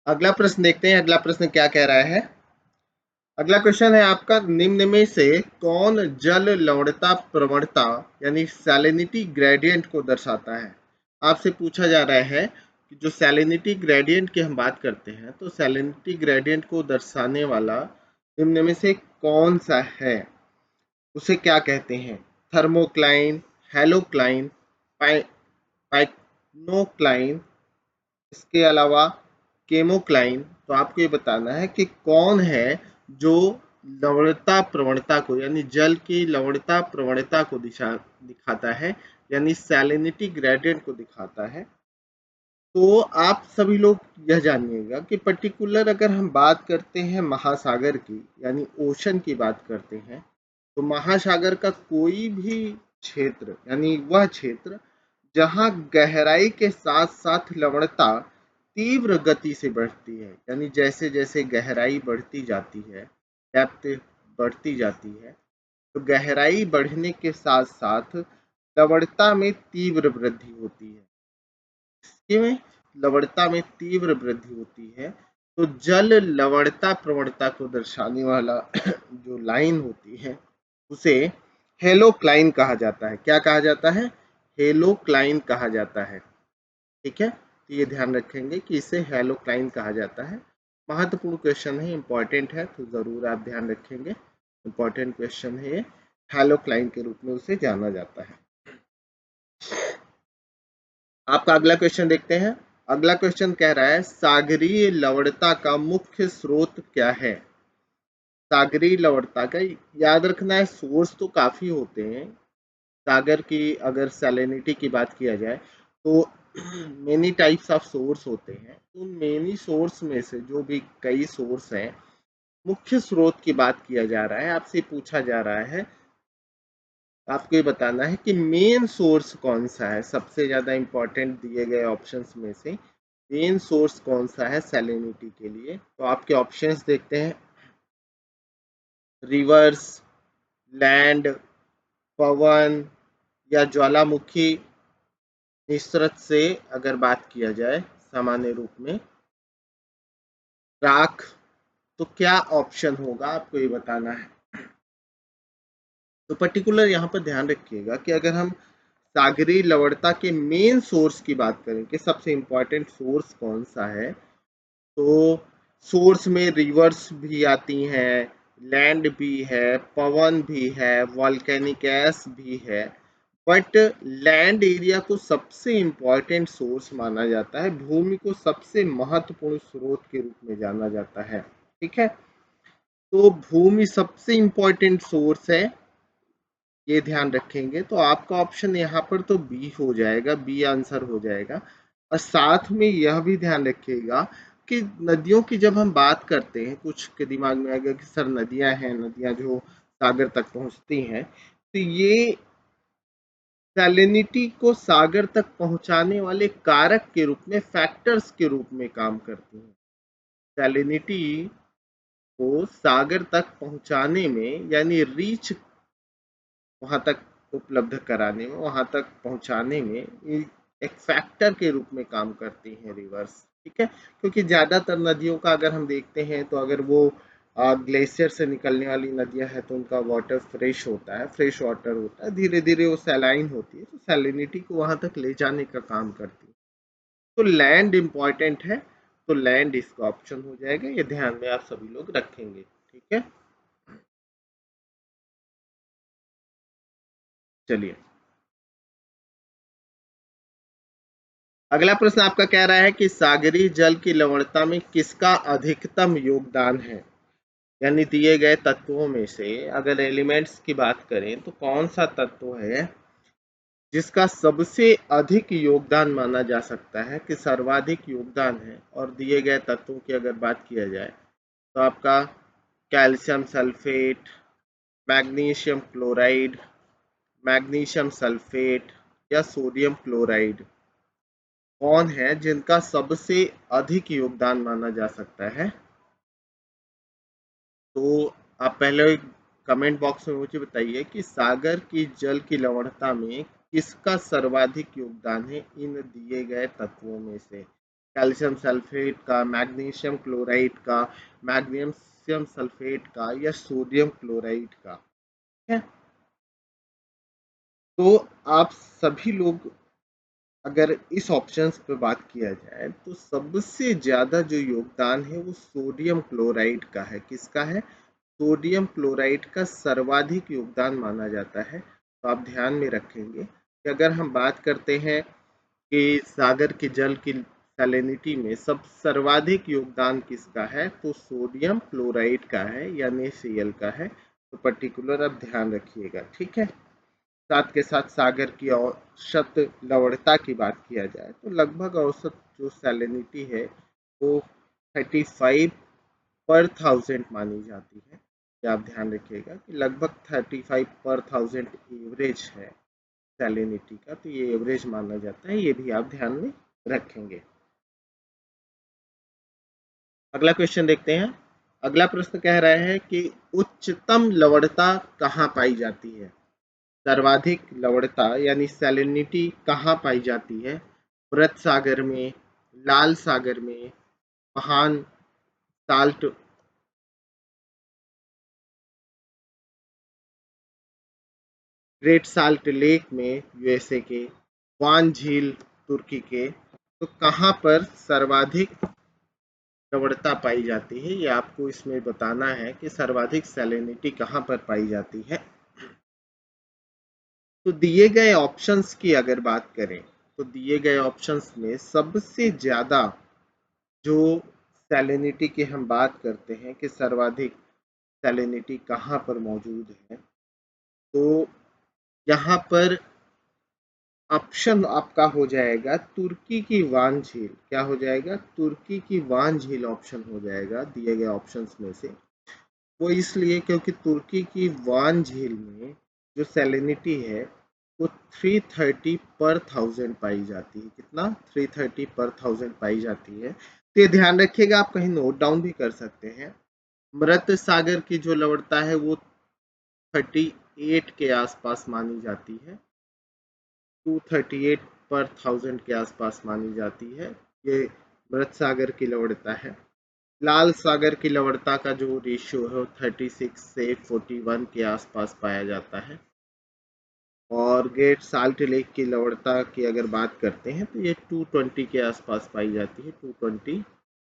अगला प्रश्न देखते हैं, अगला प्रश्न क्या कह रहा है। अगला क्वेश्चन है आपका, निम्न में से कौन जल लवणता प्रवणता यानी सैलिनिटी ग्रेडियंट को दर्शाता है। आपसे पूछा जा रहा है कि जो सैलिनिटी ग्रेडियंट की हम बात करते हैं तो सैलिनिटी ग्रेडियंट को दर्शाने वाला निम्न में से कौन सा है, उसे क्या कहते हैं। थर्मोक्लाइन, हेलोक्लाइन, पाइक्नोक्लाइन, इसके अलावा केमोक्लाइन। तो आपको ये बताना है कि कौन है जो लवणता प्रवणता को यानी जल की लवणता प्रवणता को दिखाता है, यानी सैलिनिटी ग्रेडियंट को दिखाता है। तो आप सभी लोग यह जानिएगा कि पर्टिकुलर अगर हम बात करते हैं महासागर की यानी ओशन की बात करते हैं, तो महासागर का कोई भी क्षेत्र यानी वह क्षेत्र जहां गहराई के साथ साथ लवणता तीव्र गति से बढ़ती है, यानी जैसे जैसे गहराई बढ़ती जाती है, डेप्थ बढ़ती जाती है, तो गहराई बढ़ने के साथ साथ लवणता में तीव्र वृद्धि होती है। इसमें लवणता में तीव्र वृद्धि होती है। तो जल लवणता प्रवणता को दर्शाने वाला जो लाइन होती है उसे हेलोक्लाइन कहा जाता है। क्या कहा जाता है? हेलोक्लाइन कहा जाता है। ठीक है, तो ये ध्यान रखेंगे कि इसे हेलोक्लाइन कहा जाता है। महत्वपूर्ण क्वेश्चन है, इंपॉर्टेंट है, तो जरूर आप ध्यान रखेंगे। इंपॉर्टेंट क्वेश्चन है ये, हेलोक्लाइन के रूप में उसे जाना जाता है। आपका अगला क्वेश्चन देखते हैं। अगला क्वेश्चन कह रहा है, सागरीय लवणता का मुख्य स्रोत क्या है। सागरीय लवणता का याद रखना है, सोर्स तो काफी होते हैं। सागर की अगर सैलिनिटी की बात किया जाए तो मेनी टाइप्स ऑफ सोर्स होते हैं। उन मेनी सोर्स में से जो भी कई सोर्स हैं, मुख्य स्रोत की बात किया जा रहा है। आपसे पूछा जा रहा है, आपको ये बताना है कि मेन सोर्स कौन सा है। सबसे ज्यादा इंपॉर्टेंट दिए गए ऑप्शंस में से मेन सोर्स कौन सा है सैलिनिटी के लिए। तो आपके ऑप्शंस देखते हैं, रिवर्स, लैंड, पवन या ज्वालामुखी निस्सरत से अगर बात किया जाए सामान्य रूप में, राख। तो क्या ऑप्शन होगा आपको ये बताना है। तो पर्टिकुलर यहाँ पर ध्यान रखिएगा कि अगर हम सागरीय लवणता के मेन सोर्स की बात करें कि सबसे इंपॉर्टेंट सोर्स कौन सा है, तो सोर्स में रिवर्स भी आती हैं, लैंड भी है, पवन भी है, वॉल्केनिक ऐश भी है। बट लैंड एरिया को सबसे इंपॉर्टेंट सोर्स माना जाता है, भूमि को सबसे महत्वपूर्ण स्रोत के रूप में जाना जाता है। ठीक है, तो भूमि सबसे इंपॉर्टेंट सोर्स है, ये ध्यान रखेंगे। तो आपका ऑप्शन यहाँ पर तो बी हो जाएगा, बी आंसर हो जाएगा। और साथ में यह भी ध्यान रखिएगा कि नदियों की जब हम बात करते हैं, कुछ के दिमाग में आएगा कि सर नदियां हैं, नदियां जो सागर तक पहुंचती हैं, तो ये सैलिनिटी को सागर तक पहुंचाने वाले कारक के रूप में, फैक्टर्स के रूप में काम करती हैं। सैलिनिटी को सागर तक पहुंचाने में यानी रीच वहां तक उपलब्ध कराने में, वहां तक पहुंचाने में एक फैक्टर के रूप में काम करती हैं रिवर्स। ठीक है, क्योंकि ज्यादातर नदियों का अगर हम देखते हैं तो अगर वो ग्लेशियर से निकलने वाली नदियां हैं तो उनका वाटर फ्रेश होता है, फ्रेश वाटर होता है, धीरे धीरे वो सैलाइन होती है, तो सैलिनिटी को वहां तक ले जाने का काम करती है। तो लैंड इंपॉर्टेंट है, तो लैंड इसका ऑप्शन हो जाएगा। ये ध्यान में आप सभी लोग रखेंगे। ठीक है, चलिए अगला प्रश्न आपका कह रहा है कि सागरीय जल की लवणता में किसका अधिकतम योगदान है। यानी दिए गए तत्वों में से अगर एलिमेंट्स की बात करें तो कौन सा तत्व है जिसका सबसे अधिक योगदान माना जा सकता है कि सर्वाधिक योगदान है। और दिए गए तत्वों की अगर बात किया जाए तो आपका calcium sulphate, magnesium chloride, magnesium sulphate या सोडियम क्लोराइड, कौन है जिनका सबसे अधिक योगदान माना जा सकता है। तो आप पहले कमेंट बॉक्स में मुझे बताइए कि सागर की जल की लवणता में किसका सर्वाधिक योगदान है इन दिए गए तत्वों में से। कैल्शियम सल्फेट का, मैग्नीशियम क्लोराइड का, मैग्नीशियम सल्फेट का या सोडियम क्लोराइड का। ठीक है, तो आप सभी लोग अगर इस ऑप्शंस पे बात किया जाए तो सबसे ज़्यादा जो योगदान है वो सोडियम क्लोराइड का है। किसका है? सोडियम क्लोराइड का सर्वाधिक योगदान माना जाता है। तो आप ध्यान में रखेंगे कि अगर हम बात करते हैं कि सागर के जल की सैलिनिटी में सब सर्वाधिक योगदान किसका है, तो सोडियम क्लोराइड का है यानी Cl का है। तो पर्टिकुलर आप ध्यान रखिएगा। ठीक है, साथ के साथ सागर की औसत लवणता की बात किया जाए तो लगभग औसत जो सैलिनिटी है वो 35 पर थाउजेंड मानी जाती है। ये आप ध्यान रखिएगा कि लगभग 35 पर थाउजेंड एवरेज है सैलिनिटी का, तो ये एवरेज माना जाता है, ये भी आप ध्यान में रखेंगे। अगला क्वेश्चन देखते हैं। अगला प्रश्न कह रहा है कि उच्चतम लवणता कहाँ पाई जाती है? सर्वाधिक लवणता यानी सैलिनिटी कहाँ पाई जाती है? मृत सागर में, लाल सागर में, महान साल्ट ग्रेट साल्ट लेक में यूएसए के, वान झील तुर्की के, तो कहाँ पर सर्वाधिक लवणता पाई जाती है? ये आपको इसमें बताना है कि सर्वाधिक सैलिनिटी कहाँ पर पाई जाती है। तो दिए गए ऑप्शंस की अगर बात करें तो दिए गए ऑप्शंस में सबसे ज्यादा जो सैलिनिटी की हम बात करते हैं कि सर्वाधिक सैलिनिटी कहाँ पर मौजूद है, तो यहाँ पर ऑप्शन आपका हो जाएगा तुर्की की वान झील। क्या हो जाएगा? तुर्की की वान झील ऑप्शन हो जाएगा दिए गए ऑप्शंस में से। वो इसलिए क्योंकि तुर्की की वान झील में जो सैलिनिटी है वो 330 पर थाउजेंड पाई जाती है। कितना? 330 पर थाउजेंड पाई जाती है। तो ये ध्यान रखिएगा, आप कहीं नोट डाउन भी कर सकते हैं। मृत सागर की जो लवणता है वो 38 के आसपास मानी जाती है, 238 पर थाउजेंड के आसपास मानी जाती है। ये मृत सागर की लवणता है। लाल सागर की लवणता का जो रेशियो है वो 36 से 41 के आसपास पाया जाता है। और ग्रेट साल्ट लेक की लवणता की अगर बात करते हैं तो ये 220 के आसपास पाई जाती है, 220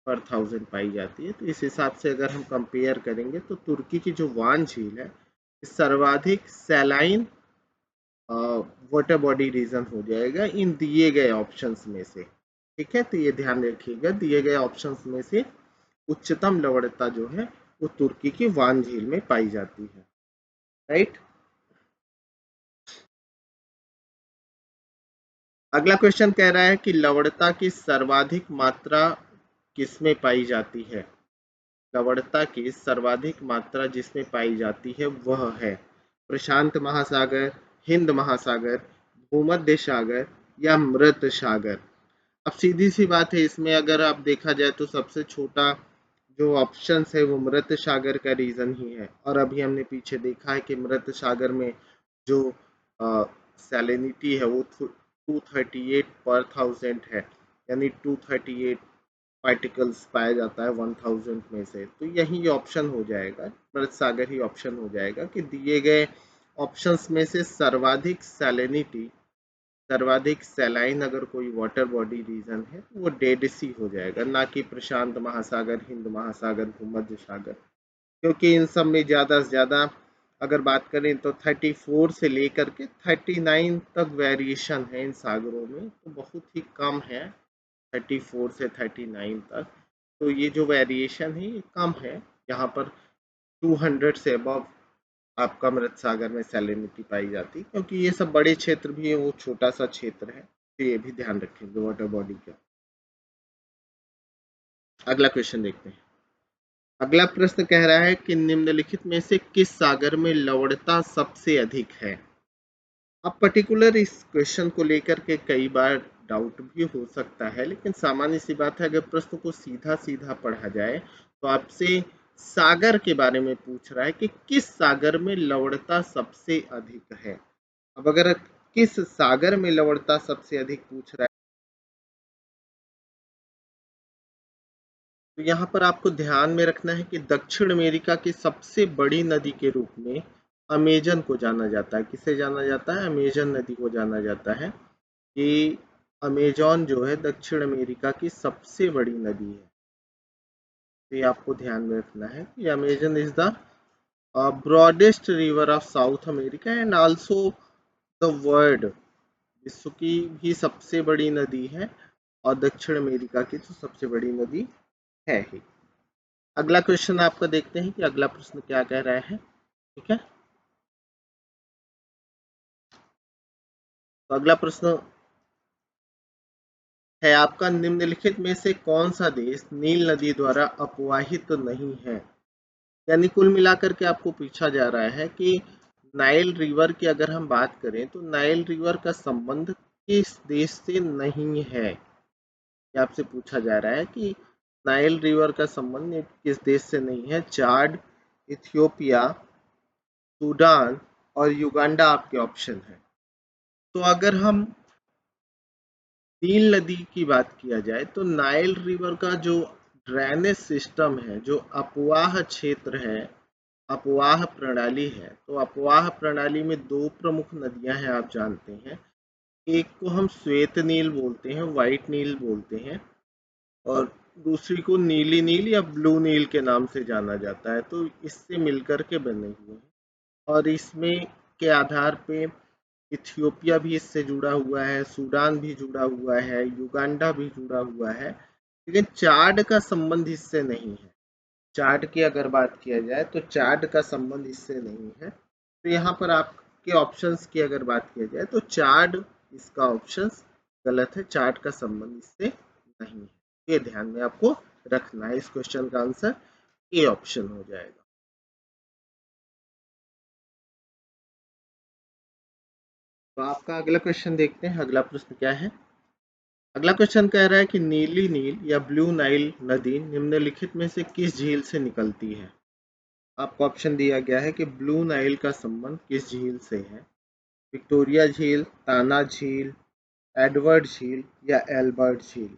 पर थाउजेंड पाई जाती है। तो इस हिसाब से अगर हम कंपेयर करेंगे तो तुर्की की जो वान झील है सर्वाधिक सैलाइन वाटर बॉडी रीजन हो जाएगा इन दिए गए ऑप्शंस में से। ठीक है, तो ये ध्यान रखिएगा, दिए गए ऑप्शंस में से उच्चतम लवणता जो है वो तुर्की की वान झील में पाई जाती है। राइट। अगला क्वेश्चन कह रहा है कि लवणता की सर्वाधिक मात्रा किसमें पाई जाती है? लवणता की सर्वाधिक मात्रा जिसमें पाई जाती है वह है प्रशांत महासागर, हिंद महासागर, भूमध्य सागर या मृत सागर। अब सीधी सी बात है, इसमें अगर आप देखा जाए तो सबसे छोटा जो ऑप्शन है वो मृत सागर का रीजन ही है। और अभी हमने पीछे देखा है कि मृत सागर में जो सैलिनिटी है वो 238 पर थाउजेंड है, यानी 238 पार्टिकल्स पाया जाता है 1000 में से। तो यही ऑप्शन हो जाएगा, मृत सागर ही ऑप्शन हो जाएगा कि दिए गए ऑप्शंस में से सर्वाधिक सैलिनिटी, सर्वाधिक सैलाइन अगर कोई वाटर बॉडी रीजन है तो वो डेड सी हो जाएगा, ना कि प्रशांत महासागर, हिंद महासागर, भूमध्य सागर। क्योंकि इन सब में ज़्यादा से ज़्यादा अगर बात करें तो 34 से लेकर के 39 तक वेरिएशन है इन सागरों में, तो बहुत ही कम है 34 से 39 तक। तो ये जो वेरिएशन है ये कम है। यहाँ पर 200 से अबव आपका मृत सागर में सैलिनिटी पाई जाती है, क्योंकि ये सब बड़े क्षेत्र भी है, वो छोटा सा क्षेत्र है, तो ये भी ध्यान रखेंगे वाटर बॉडी का। अगला क्वेश्चन देखते हैं। अगला प्रश्न कह रहा है कि निम्नलिखित में से किस सागर में लवणता सबसे अधिक है? अब पर्टिकुलर इस क्वेश्चन को लेकर के कई बार डाउट भी हो सकता है, लेकिन सामान्य सी बात है, अगर प्रश्न को सीधा सीधा पढ़ा जाए तो आपसे सागर के बारे में पूछ रहा है कि किस सागर में लवणता सबसे अधिक है। अब अगर किस सागर में लवणता सबसे अधिक पूछ रहा है तो यहाँ पर आपको ध्यान में रखना है कि दक्षिण अमेरिका की सबसे बड़ी नदी के रूप में अमेजन को जाना जाता है। किसे जाना जाता है? अमेजन नदी को जाना जाता है कि अमेजन जो है दक्षिण अमेरिका की सबसे बड़ी नदी है। तो ये आपको ध्यान में रखना है कि Amazon is the broadest river of south America and also the world. विश्व की भी सबसे बड़ी नदी है और दक्षिण अमेरिका की तो सबसे बड़ी नदी है ही। अगला क्वेश्चन आपका देखते हैं कि अगला प्रश्न क्या कह रहा है। ठीक है, तो अगला प्रश्न है आपका, निम्नलिखित में से कौन सा देश नील नदी द्वारा अपवाहित नहीं है? यानी कुल मिलाकर के आपको पूछा जा रहा है कि नाइल रिवर की अगर हम बात करें तो नाइल रिवर का संबंध किस देश से नहीं है। ये आपसे पूछा जा रहा है कि नाइल रिवर का संबंध किस देश से नहीं है। चाड, इथियोपिया, सूडान और युगांडा आपके ऑप्शन है। तो अगर हम नील नदी की बात किया जाए तो नाइल रिवर का जो ड्रेनेज सिस्टम है, जो अपवाह क्षेत्र है, अपवाह प्रणाली है, तो अपवाह प्रणाली में दो प्रमुख नदियां हैं आप जानते हैं। एक को हम श्वेत नील बोलते हैं, व्हाइट नील बोलते हैं, और दूसरी को नीली नील या ब्लू नील के नाम से जाना जाता है। तो इससे मिलकर के बने हुए हैं और इसमें के आधार पे इथियोपिया भी इससे जुड़ा हुआ है, सूडान भी जुड़ा हुआ है, युगांडा भी जुड़ा हुआ है, लेकिन चाड का संबंध इससे नहीं है। चाड की अगर बात किया जाए तो चाड का संबंध इससे नहीं है। तो यहाँ पर आपके ऑप्शंस की अगर बात किया जाए तो चाड, इसका ऑप्शंस गलत है। चाड का संबंध इससे नहीं है। ये ध्यान में आपको रखना है। इस क्वेश्चन का आंसर ए ऑप्शन हो जाएगा। तो आपका अगला क्वेश्चन देखते हैं। अगला प्रश्न क्या है? अगला क्वेश्चन कह रहा है कि नीली नील या ब्लू नाइल नदी निम्नलिखित में से किस झील से निकलती है? आपको ऑप्शन दिया गया है कि ब्लू नाइल का संबंध किस झील से है। विक्टोरिया झील, ताना झील, एडवर्ड झील या एल्बर्ट झील।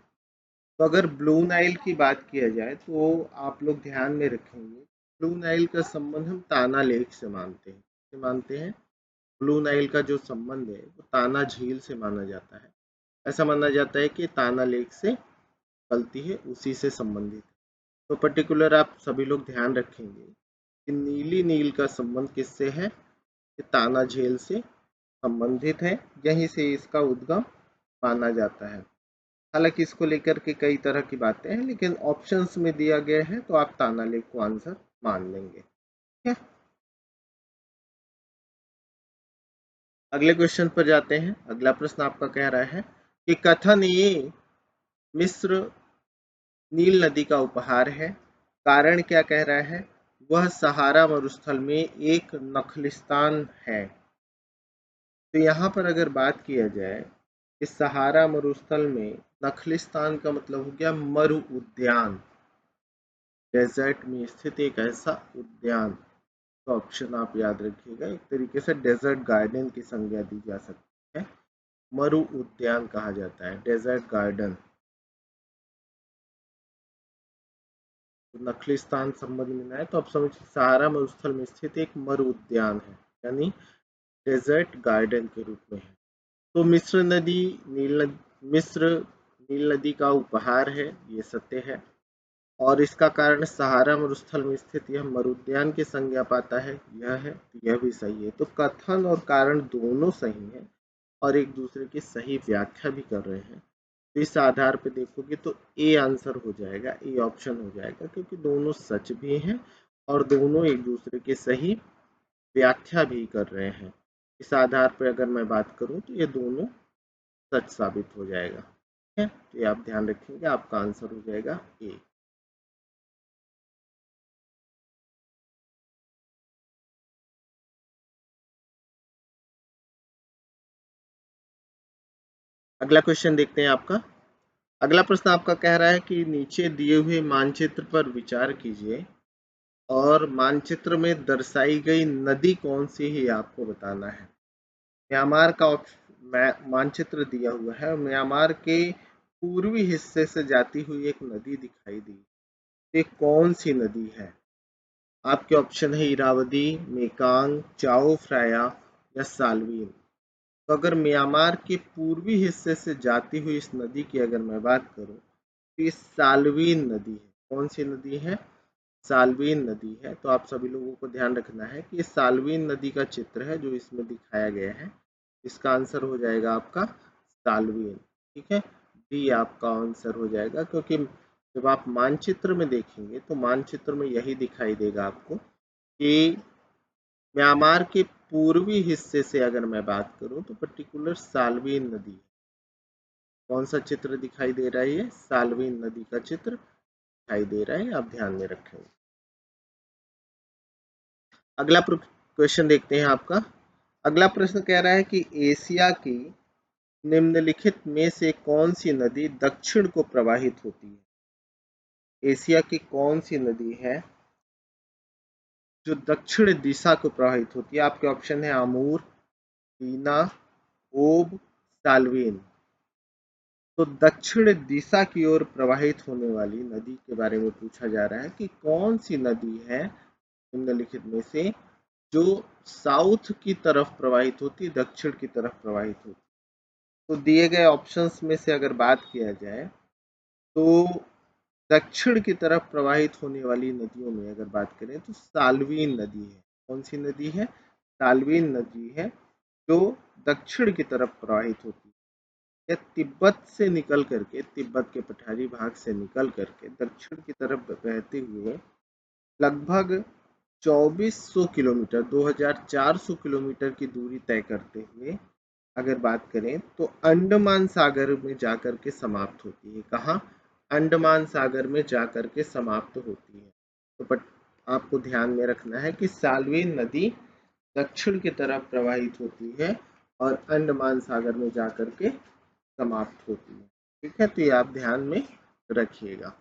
तो अगर ब्लू नाइल की बात किया जाए तो आप लोग ध्यान में रखेंगे, ब्लू नाइल का संबंध हम ताना लेक से मानते हैं। मानते हैं ब्लू नाइल का जो संबंध है वो ताना झील से माना जाता है। ऐसा माना जाता है कि ताना लेक से निकलती है, उसी से संबंधित। तो पर्टिकुलर आप सभी लोग ध्यान रखेंगे कि नीली नील का संबंध किससे है? ये ताना झील से संबंधित है, यहीं से इसका उद्गम माना जाता है। हालांकि इसको लेकर के कई तरह की बातें हैं, लेकिन ऑप्शंस में दिया गया है तो आप ताना लेक को आंसर मान लेंगे। ठीक है, अगले क्वेश्चन पर जाते हैं। अगला प्रश्न आपका कह रहा है कि कथन ये मिस्र नील नदी का उपहार है, कारण क्या कह रहा है? वह सहारा मरुस्थल में एक नखलिस्तान है। तो यहाँ पर अगर बात किया जाए इस सहारा मरुस्थल में, नखलिस्तान का मतलब हो गया मरु उद्यान, डेजर्ट में स्थित एक ऐसा उद्यान। तो ऑप्शन आप याद रखिएगा, एक तरीके से डेजर्ट गार्डन की संज्ञा दी जा सकती है। मरु उद्यान कहा जाता है, डेजर्ट गार्डन। तो नखलिस्तान संबंध में आए तो आप समझ, सहारा मरुस्थल में स्थित एक मरु उद्यान है, यानी डेजर्ट गार्डन के रूप में है। तो मिस्र नील नदी का उपहार है, ये सत्य है। और इसका कारण सहारा मरुस्थल में स्थित यह मरुद्यान की संज्ञा पाता है, यह है, यह भी सही है। तो कथन और कारण दोनों सही है और एक दूसरे की सही व्याख्या भी कर रहे हैं। तो इस आधार पे देखोगे तो ए आंसर हो जाएगा, ए ऑप्शन हो जाएगा, क्योंकि दोनों सच भी हैं और दोनों एक दूसरे की सही व्याख्या भी कर रहे हैं। इस आधार पर अगर मैं बात करूं तो ये दोनों सच साबित हो जाएगा। ठीक है, तो ये आप ध्यान रखेंगे, आपका आंसर हो जाएगा ए। अगला क्वेश्चन देखते हैं आपका। अगला प्रश्न आपका कह रहा है कि नीचे दिए हुए मानचित्र पर विचार कीजिए और मानचित्र में दर्शाई गई नदी कौन सी है आपको बताना है। म्यांमार का मानचित्र दिया हुआ है। म्यांमार के पूर्वी हिस्से से जाती हुई एक नदी दिखाई दी। ये कौन सी नदी है? आपके ऑप्शन है इरावदी, मेकांग, चाओ फ्राया या साल्वीन। तो अगर म्यांमार के पूर्वी हिस्से से जाती हुई इस नदी की अगर मैं बात करूं तो ये साल्वीन नदी है। कौन सी नदी है? साल्वीन नदी है। तो आप सभी लोगों को ध्यान रखना है कि ये साल्वीन नदी का चित्र है जो इसमें दिखाया गया है। इसका आंसर हो जाएगा आपका साल्वीन। ठीक है, डी आपका आंसर हो जाएगा, क्योंकि जब आप मानचित्र में देखेंगे तो मानचित्र में यही दिखाई देगा आपको कि म्यांमार के पूर्वी हिस्से से अगर मैं बात करूं तो पर्टिकुलर साल्वीन नदी। कौन सा चित्र दिखाई दे रहा है? ये साल्वीन नदी का चित्र दिखाई दे रहा है, आप ध्यान में रखेंगे। अगला क्वेश्चन देखते हैं आपका। अगला प्रश्न कह रहा है कि एशिया की निम्नलिखित में से कौन सी नदी दक्षिण को प्रवाहित होती है? एशिया की कौन सी नदी है जो दक्षिण दिशा को प्रवाहित होती है? आपके ऑप्शन है अमूर, टीना, ओब, साल्वीन। तो दक्षिण दिशा की ओर प्रवाहित होने वाली नदी के बारे में पूछा जा रहा है कि कौन सी नदी है निम्नलिखित में से जो साउथ की तरफ प्रवाहित होती है, दक्षिण की तरफ प्रवाहित होती है। तो दिए गए ऑप्शंस में से अगर बात किया जाए तो दक्षिण की तरफ प्रवाहित होने वाली नदियों में अगर बात करें तो साल्वीन नदी है। कौन सी नदी है? साल्वीन नदी है जो दक्षिण की तरफ प्रवाहित होती है। यह तिब्बत से निकल करके, तिब्बत के पठारी भाग से निकल करके दक्षिण की तरफ बहते हुए लगभग 2400 किलोमीटर, 2400 किलोमीटर की दूरी तय करते हुए अगर बात करें तो अंडमान सागर में जाकर के समाप्त होती है। कहाँ? अंडमान सागर में जाकर के समाप्त होती है। तो आपको ध्यान में रखना है कि साल्वीन नदी दक्षिण की तरफ प्रवाहित होती है और अंडमान सागर में जाकर के समाप्त होती है। ठीक है, तो ये आप ध्यान में रखिएगा।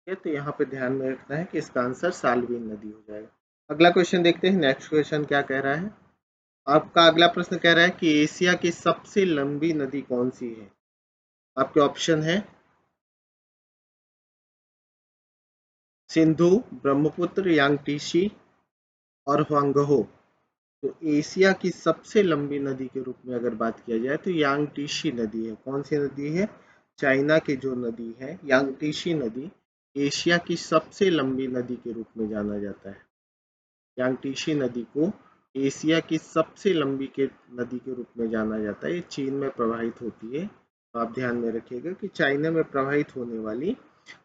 तो यहाँ पे ध्यान में रखना है कि इसका आंसर साल्वीन नदी हो जाएगा। अगला क्वेश्चन देखते हैं, नेक्स्ट क्वेश्चन क्या कह रहा है। आपका अगला प्रश्न कह रहा है कि एशिया की सबसे लंबी नदी कौन सी है? आपके ऑप्शन है सिंधु, ब्रह्मपुत्र, यांगटीसी और ह्वांगहो। तो एशिया की सबसे लंबी नदी के रूप में अगर बात किया जाए तो यांगटीसी नदी है। कौन सी नदी है? चाइना की जो नदी है यांगटीसी नदी, एशिया की सबसे लंबी नदी के रूप में जाना जाता है। यांगटीसी नदी को एशिया की सबसे लंबी नदी के रूप में जाना जाता है। ये चीन में प्रवाहित होती है। तो आप ध्यान में रखिएगा कि चाइना में प्रवाहित होने वाली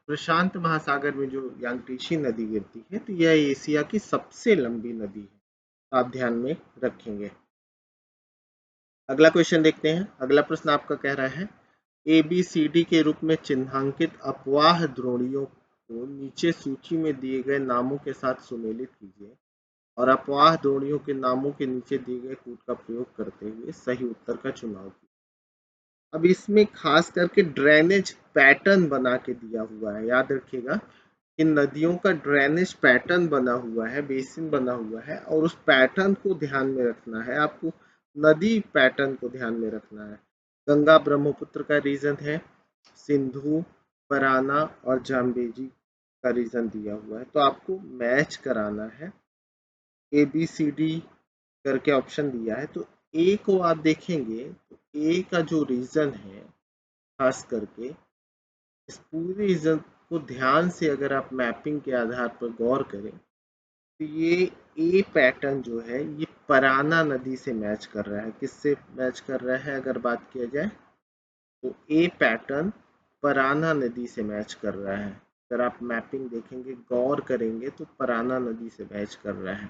प्रशांत महासागर में जो यांगटीसी नदी गिरती है तो यह एशिया की सबसे लंबी नदी है। आप ध्यान में रखेंगे। अगला क्वेश्चन देखते हैं। अगला प्रश्न आपका कह रहा है ABCD के रूप में चिन्हांकित अपवाह द्रोणियों को नीचे सूची में दिए गए नामों के साथ सुमेलित कीजिए और अपवाह द्रोणियों के नामों के नीचे दिए गए कूट का प्रयोग करते हुए सही उत्तर का चुनाव कीजिए। अब इसमें खास करके ड्रेनेज पैटर्न बना के दिया हुआ है। याद रखिएगा कि नदियों का ड्रेनेज पैटर्न बना हुआ है, बेसिन बना हुआ है और उस पैटर्न को ध्यान में रखना है आपको। नदी पैटर्न को ध्यान में रखना है। गंगा ब्रह्मपुत्र का रीजन है, सिंधु, पराना और जाम्बेजी का रीजन दिया हुआ है। तो आपको मैच कराना है। ABCD करके ऑप्शन दिया है तो ए को आप देखेंगे तो ए का जो रीजन है, खास करके इस पूरे रीजन को ध्यान से अगर आप मैपिंग के आधार पर गौर करें तो ये ए पैटर्न जो है ये पराना नदी से मैच कर रहा है। किससे मैच कर रहा है अगर बात किया जाए तो ए पैटर्न पराना नदी से मैच कर रहा है। अगर आप मैपिंग देखेंगे, गौर करेंगे तो पराना नदी से मैच कर रहा है।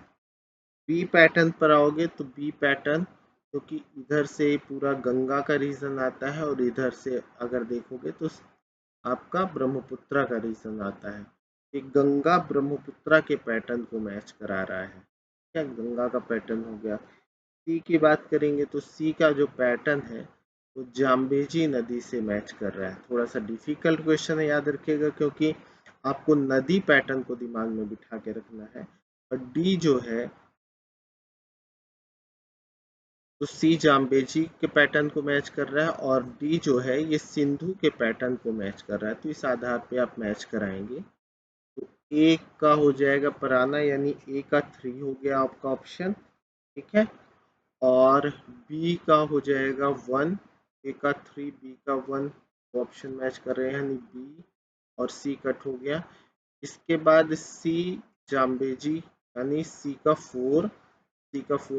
बी पैटर्न पर आओगे तो बी पैटर्न क्योंकि इधर से पूरा गंगा का रीजन आता है और इधर से अगर देखोगे तो आपका ब्रह्मपुत्रा का रीजन आता है। एक गंगा ब्रह्मपुत्रा के पैटर्न को मैच करा रहा है। क्या गंगा का पैटर्न हो गया। सी की बात करेंगे तो सी का जो पैटर्न है वो जाम्बेजी नदी से मैच कर रहा है। थोड़ा सा डिफिकल्ट क्वेश्चन है, याद रखिएगा, क्योंकि आपको नदी पैटर्न को दिमाग में बिठा के रखना है। और डी जो है तो सी जाम्बेजी के पैटर्न को मैच कर रहा है और डी जो है ये सिंधु के पैटर्न को मैच कर रहा है, तो इस आधार पे आप मैच कराएंगे। तो ए का हो जाएगा पराना, यानी ए का 3 हो गया आपका ऑप्शन, ठीक है। और बी का हो जाएगा 1, ए का 3 बी का 1, ऑप्शन मैच कर रहे हैं यानी बी, और सी कट हो गया। इसके बाद सी जाम्बेजी यानी सी का 4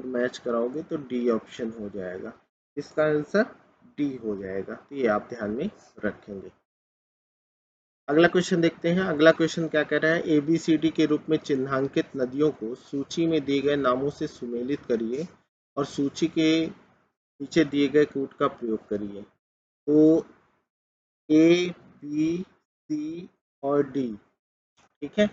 मैच कराओगे तो डी ऑप्शन हो जाएगा, इसका आंसर डी हो जाएगा, तो ये आप ध्यान में रखेंगे। अगला क्वेश्चन देखते हैं। अगला क्वेश्चन क्या कह रहा है, ABCD के रूप में चिन्हांकित नदियों को सूची में दिए गए नामों से सुमेलित करिए और सूची के नीचे दिए गए कोड का प्रयोग करिए। तो A, B, C और D, ठीक है।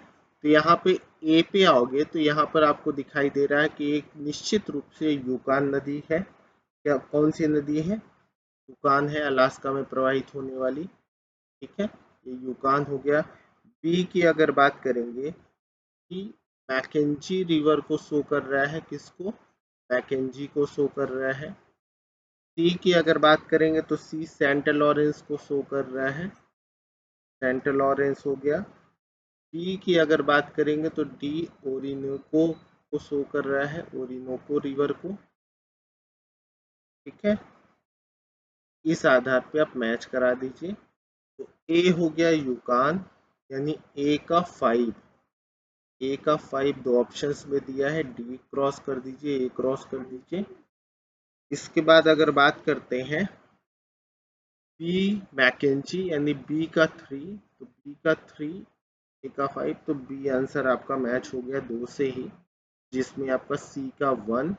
तो यहाँ पे ए पे आओगे तो यहाँ पर आपको दिखाई दे रहा है कि एक निश्चित रूप से यूकान नदी है। क्या कौन सी नदी है? यूकान है, अलास्का में प्रवाहित होने वाली, ठीक है, ये यूकान हो गया। बी की अगर बात करेंगे कि मैकेंजी रिवर को शो कर रहा है, किसको? मैकेंजी को शो कर रहा है। सी की अगर बात करेंगे तो सी सेंट लॉरेंस को शो कर रहा है, सेंट लॉरेंस हो गया। डी की अगर बात करेंगे तो डी ओरिनोको को शो कर रहा है, ओरिनोको रिवर को, ठीक है। इस आधार पे आप मैच करा दीजिए। तो ए हो गया यूकान, यानी ए का 5 दो ऑप्शंस में दिया है, डी क्रॉस कर दीजिए, ए क्रॉस कर दीजिए। इसके बाद अगर बात करते हैं बी मैकेंजी यानी बी का 3, तो बी का 3 ए का 5, तो बी आंसर आपका मैच हो गया 2 से ही, जिसमें आपका सी का 1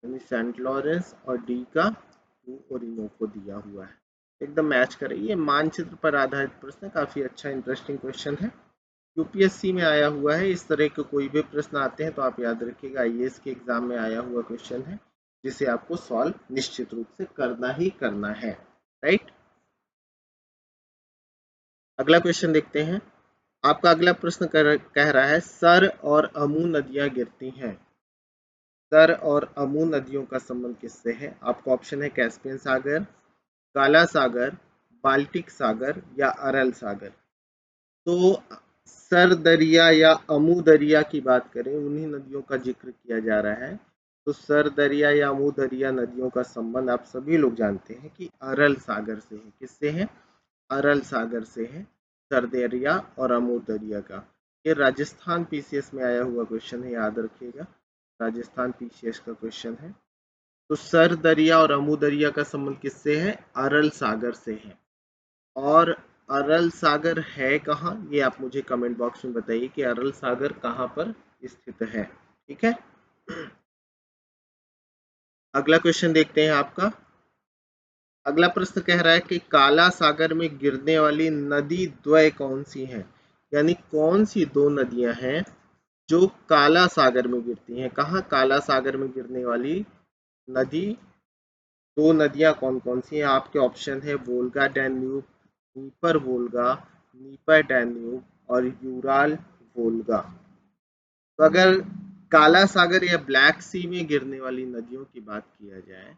यानी सेंट लॉरेंस और डी का 2 ओरिनोको दिया हुआ है, एकदम मैच करे। ये मानचित्र पर आधारित प्रश्न है, काफी अच्छा इंटरेस्टिंग क्वेश्चन है, यूपीएससी में आया हुआ है। इस तरह के कोई भी प्रश्न आते हैं तो आप याद रखिएगा, आईएएस के एग्जाम में आया हुआ क्वेश्चन है, जिसे आपको सॉल्व निश्चित रूप से करना ही करना है, राइट। अगला क्वेश्चन देखते हैं। आपका अगला प्रश्न कह रहा है सर और अमू नदियां गिरती हैं। सर और अमू नदियों का संबंध किससे है? आपका ऑप्शन है कैस्पियन सागर, काला सागर, बाल्टिक सागर या अरल सागर। तो सर दरिया या अमू दरिया की बात करें, उन्हीं नदियों का जिक्र किया जा रहा है। तो सर दरिया या अमू दरिया नदियों का संबंध आप सभी लोग जानते हैं कि अरल सागर से है। किससे है? अरल सागर से है, सर दरिया और अमू दरिया का। ये राजस्थान पीसीएस में आया हुआ क्वेश्चन है, याद रखिएगा, राजस्थान पीसीएस का क्वेश्चन है। तो सर दरिया और अमू दरिया का संबंध किससे है? अरल सागर से है। और अरल सागर है कहाँ, ये आप मुझे कमेंट बॉक्स में बताइए कि अरल सागर कहाँ पर स्थित है, ठीक है। अगला क्वेश्चन देखते हैं आपका। अगला प्रश्न कह रहा है कि काला सागर में गिरने वाली नदी द्वय कौन सी हैं, यानी कौन सी दो नदियां हैं जो काला सागर में गिरती हैं। कहाँ काला सागर में गिरने वाली नदी, दो नदियां कौन कौन सी हैं? आपके ऑप्शन है Volga Danube, Dnieper Volga, Dnieper Danube और यूराल वोल्गा। तो अगर काला सागर या ब्लैक सी में गिरने वाली नदियों की बात किया जाए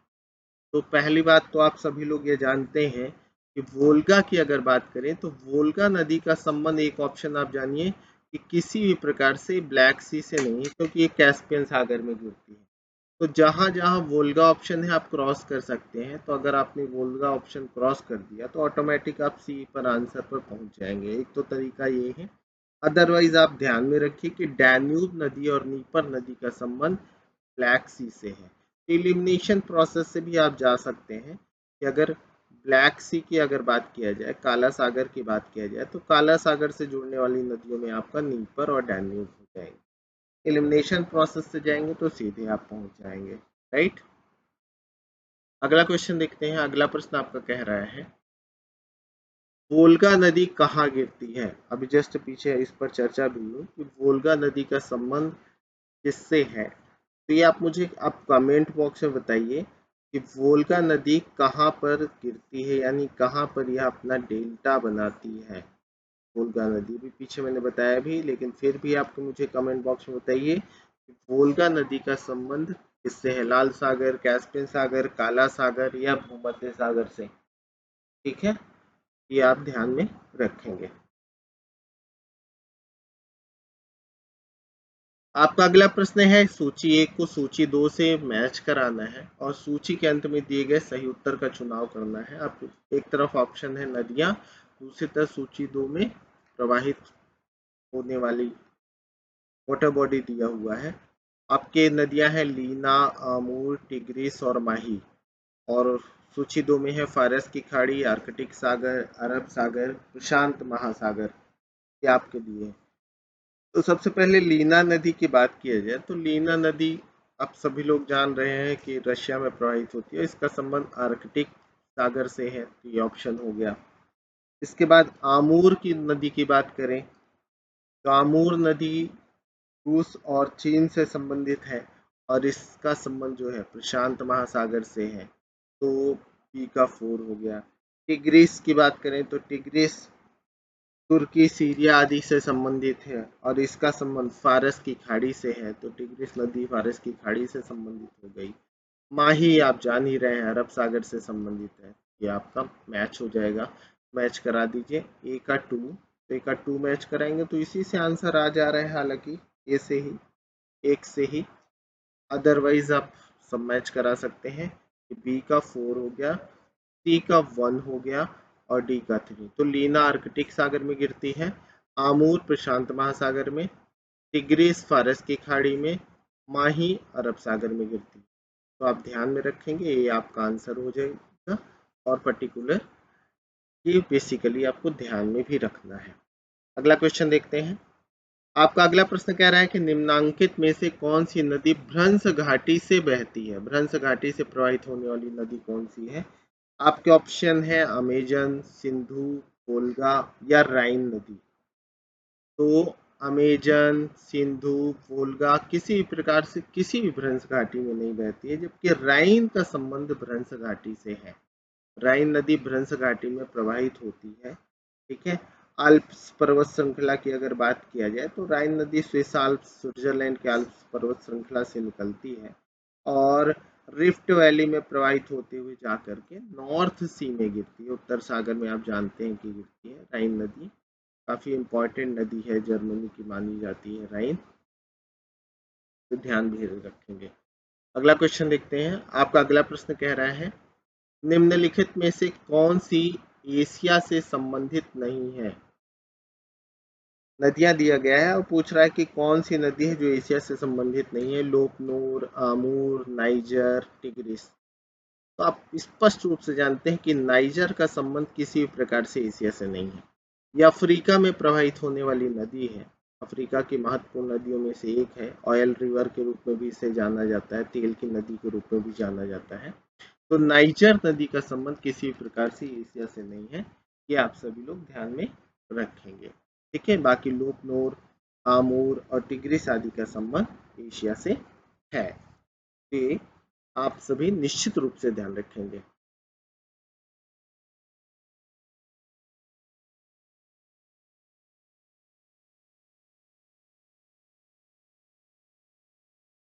तो पहली बात तो आप सभी लोग ये जानते हैं कि वोल्गा की अगर बात करें तो वोल्गा नदी का संबंध, एक ऑप्शन आप जानिए, कि किसी भी प्रकार से ब्लैक सी से नहीं है, क्योंकि ये कैस्पियन सागर में गिरती है। तो जहां जहां वोल्गा ऑप्शन है आप क्रॉस कर सकते हैं। तो अगर आपने वोल्गा ऑप्शन क्रॉस कर दिया तो ऑटोमेटिक आप सी पर आंसर पर पहुंच जाएंगे। एक तो तरीका ये है, अदरवाइज आप ध्यान में रखिए कि डैन्यूब नदी और नीपर नदी का संबंध ब्लैक सी से है। एलिमिनेशन प्रोसेस से भी आप जा सकते हैं कि अगर ब्लैक सी की अगर बात किया जाए, काला सागर की बात किया जाए, तो काला सागर से जुड़ने वाली नदियों में आपका नीपर और डैन्यूब हो जाएंगे। एलिमिनेशन प्रोसेस से जाएंगे तो सीधे आप पहुंच जाएंगे, राइट। अगला क्वेश्चन देखते हैं। अगला प्रश्न आपका कह रहा है वोल्गा नदी कहाँ गिरती है। अभी जस्ट पीछे इस पर चर्चा भी हुई कि वोल्गा नदी का संबंध किससे है। तो ये आप मुझे आप कमेंट बॉक्स में बताइए कि वोल्गा नदी कहाँ पर गिरती है, यानी कहाँ पर यह अपना डेल्टा बनाती है। वोल्गा नदी भी पीछे मैंने बताया भी, लेकिन फिर भी आपको मुझे कमेंट बॉक्स में बताइए कि वोल्गा नदी का संबंध इससे है लाल सागर, कैस्पियन सागर, काला सागर या भूमध्य सागर से। ठीक है, ये आप ध्यान में रखेंगे। आपका अगला प्रश्न है, सूची 1 को सूची 2 से मैच कराना है और सूची के अंत में दिए गए सही उत्तर का चुनाव करना है। आप एक तरफ ऑप्शन है नदियां, दूसरी तरफ सूची 2 में प्रवाहित होने वाली वाटर बॉडी दिया हुआ है। आपके नदियां हैं लीना, आमूर, टिग्रिस और माही। और सूची 2 में है फारस की खाड़ी, आर्कटिक सागर, अरब सागर, प्रशांत महासागर। ये आपके लिए है। तो सबसे पहले लीना नदी की बात किया जाए तो लीना नदी आप सभी लोग जान रहे हैं कि रशिया में प्रवाहित होती है। इसका संबंध आर्कटिक सागर से है, तो ये ऑप्शन हो गया। इसके बाद आमूर की नदी की बात करें तो आमूर नदी रूस और चीन से संबंधित है और इसका संबंध जो है प्रशांत महासागर से है, तो पी का 4 हो गया। टिग्रिस की बात करें तो टिग्रिस तुर्की, सीरिया आदि से संबंधित है और इसका संबंध फारस की खाड़ी से है, तो टिग्रिस नदी फारस की खाड़ी से संबंधित हो गई। माही आप जान ही रहे हैं अरब सागर से संबंधित है, ये आपका मैच हो जाएगा। मैच करा दीजिए ए का 2, तो ए का 2 मैच कराएंगे तो इसी से आंसर आ जा रहा है, हालांकि ए से ही, एक से ही। अदरवाइज आप सब मैच करा सकते हैं। बी का 4 हो गया, सी का 1 हो गया और डी का 3। तो लीना आर्कटिक सागर में गिरती है, आमूर प्रशांत महासागर में, टिग्रिस फारस की खाड़ी में, माही अरब सागर में गिरती है। तो आप ध्यान में रखेंगे, ये आपका आंसर हो जाएगा। और पर्टिकुलर ये बेसिकली आपको ध्यान में भी रखना है। अगला क्वेश्चन देखते हैं। आपका अगला प्रश्न कह रहा है कि निम्नांकित में से कौन सी नदी भ्रंश घाटी से बहती है? भ्रंश घाटी से प्रवाहित होने वाली नदी कौन सी है? आपके ऑप्शन है अमेजन, सिंधु, वोल्गा या राइन नदी। तो अमेजन, सिंधु, वोल्गा किसी भी प्रकार से किसी भी भ्रंश घाटी में नहीं बहती है, जबकि राइन का संबंध भ्रंश घाटी से है। राइन नदी भ्रंश घाटी में प्रवाहित होती है। ठीक है। आल्प्स पर्वत श्रृंखला की अगर बात किया जाए तो राइन नदी स्विस आल्प्स, स्विट्जरलैंड के आल्प्स पर्वत श्रृंखला से निकलती है और रिफ्ट वैली में प्रवाहित होते हुए जाकर के नॉर्थ सी में गिरती है। उत्तर सागर में आप जानते हैं कि गिरती है राइन नदी। काफी इंपॉर्टेंट नदी है, जर्मनी की मानी जाती है राइन, तो ध्यान भी रखेंगे। अगला क्वेश्चन देखते हैं। आपका अगला प्रश्न कह रहा है निम्नलिखित में से कौन सी एशिया से संबंधित नहीं है? नदियां दिया गया है और पूछ रहा है कि कौन सी नदी है जो एशिया से संबंधित नहीं है। लोकनूर, आमूर, नाइजर, टिग्रिस। तो आप स्पष्ट रूप से जानते हैं कि नाइजर का संबंध किसी भी प्रकार से एशिया से नहीं है। यह अफ्रीका में प्रवाहित होने वाली नदी है। अफ्रीका की महत्वपूर्ण नदियों में से एक है। ऑयल रिवर के रूप में भी इसे जाना जाता है, तेल की नदी के रूप में भी जाना जाता है। तो नाइजर नदी का संबंध किसी भी प्रकार से एशिया से नहीं है, ये आप सभी लोग ध्यान में रखेंगे। ठीक है। बाकी लोकनूर, आमूर और टिग्रिस आदि का संबंध एशिया से है, ये आप सभी निश्चित रूप से ध्यान रखेंगे।